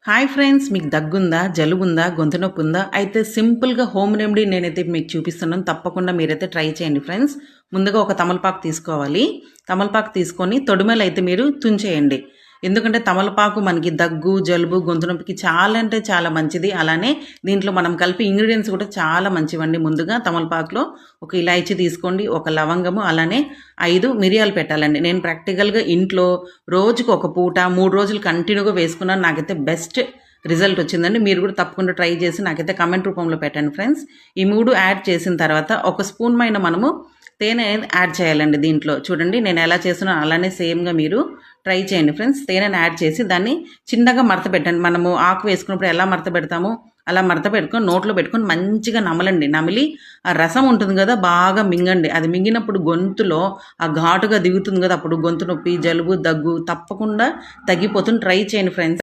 Hi friends, మీకు దగ్గుందా, జలుబుందా, గొంతు నొప్పి ఉందా? అయితే సింపుల్గా హోమ్ రెమెడీ నేనైతే మీకు చూపిస్తున్నాను. తప్పకుండా మీరైతే ట్రై చేయండి ఫ్రెండ్స్. ముందుగా ఒక తమలపాకు తీసుకోవాలి. తమలపాకు తీసుకొని తొడిమెలు అయితే మీరు తుంచేయండి. ఎందుకంటే తమలపాకు మనకి దగ్గు, జలుబు, గొంతు నొప్పికి చాలా అంటే చాలా మంచిది. అలానే దీంట్లో మనం కలిపి ఇంగ్రీడియంట్స్ కూడా చాలా మంచివండి. ముందుగా తమలపాకులో ఒక ఇలాయచీ తీసుకోండి, ఒక లవంగము, అలానే 5 మిరియాలు పెట్టాలండి. నేను ప్రాక్టికల్గా ఇంట్లో రోజుకు ఒక పూట 3 రోజులు కంటిన్యూగా వేసుకున్నాను. నాకైతే బెస్ట్ రిజల్ట్ వచ్చిందండి. మీరు కూడా తప్పకుండా ట్రై చేసి నాకైతే కమెంట్ రూపంలో పెట్టండి ఫ్రెండ్స్. ఈ 3 యాడ్ చేసిన తర్వాత ఒక స్పూన్ పైన మనము తేనె యాడ్ చేయాలండి. దీంట్లో చూడండి నేను ఎలా చేస్తున్నాను అలానే సేమ్గా మీరు ట్రై చేయండి ఫ్రెండ్స్. తేనెని యాడ్ చేసి దాన్ని చిన్నగా మడత పెట్టండి. మనము ఆకు వేసుకున్నప్పుడు ఎలా మడత పెడతామో అలా మడత పెట్టుకొని నోట్లో పెట్టుకొని మంచిగా నమలండి. నమిలి ఆ రసం ఉంటుంది కదా బాగా మింగండి. అది మింగినప్పుడు గొంతులో ఆ ఘాటుగా దిగుతుంది కదా, అప్పుడు గొంతు నొప్పి, జలుబు, దగ్గు తప్పకుండా తగ్గిపోతుంది. ట్రై చేయండి ఫ్రెండ్స్.